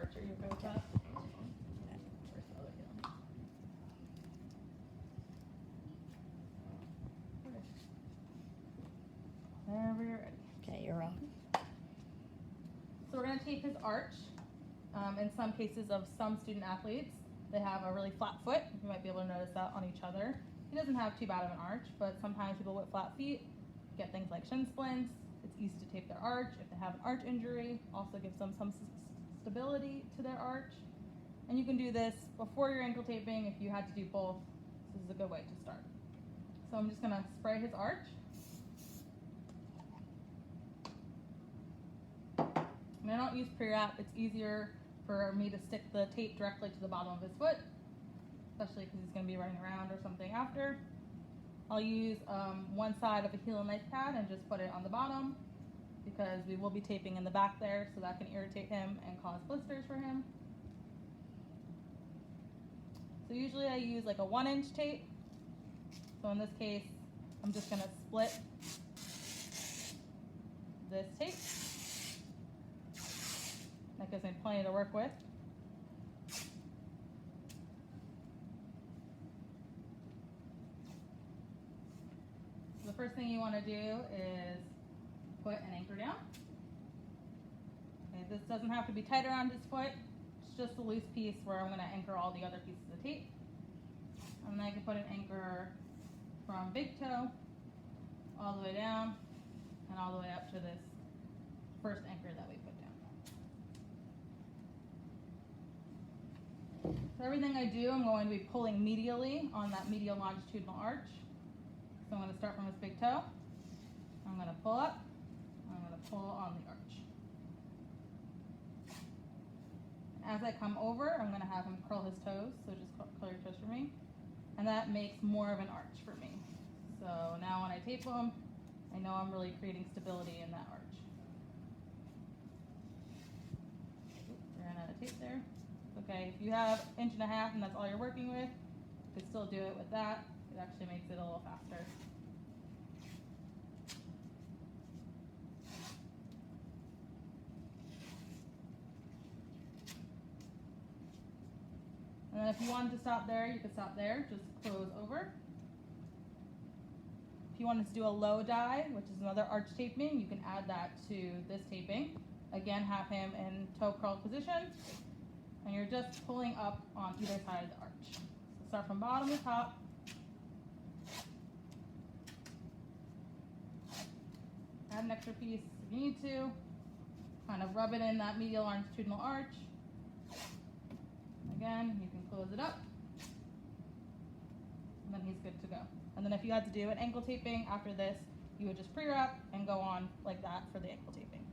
arch. Are you okay with that? Where's the other heel? Whenever you're ready. Okay, you're on. So we're going to tape his arch. In some cases of some student athletes, they have a really flat foot. You might be able to notice that on each other. He doesn't have too bad of an arch, but sometimes people with flat feet get things like shin splints. It's easy to tape their arch. If they have an arch injury, also gives them some stability to their arch. And you can do this before your ankle taping. If you had to do both, this is a good way to start. So I'm just going to spray his arch. And I don't use pre-wrap. It's easier for me to stick the tape directly to the bottom of his foot, especially because he's going to be running around or something after. I'll use one side of a heel and knife pad and just put it on the bottom because we will be taping in the back there, so that can irritate him and cause blisters for him. So usually I use like a 1-inch tape. So in this case, I'm just going to split this tape. That gives me plenty to work with. The first thing you want to do is put an anchor down. Okay, this doesn't have to be tight around his foot. It's just a loose piece where I'm going to anchor all the other pieces of tape. And then I can put an anchor from big toe all the way down and all the way up to this first anchor that we put down. So everything I do, I'm going to be pulling medially on that medial longitudinal arch. So I'm going to start from his big toe. I'm going to pull up. I'm going to pull on the arch. As I come over, I'm going to have him curl his toes. So just curl your toes for me. And that makes more of an arch for me. So now when I tape him, I know I'm really creating stability in that arch. Oops, ran out of tape there. Okay, if you have 1.5 inches and that's all you're working with, you could still do it with that. It actually makes it a little faster. And then if you wanted to stop there, you could stop there, just close over. If you wanted to do a low die, which is another arch taping, you can add that to this taping. Again, have him in toe curl position. And you're just pulling up on either side of the arch. So start from bottom to top. Add an extra piece if you need to. Kind of rub it in that medial longitudinal arch. Again, you can close it up. And then he's good to go. And then if you had to do an ankle taping after this, you would just pre-wrap and go on like that for the ankle taping.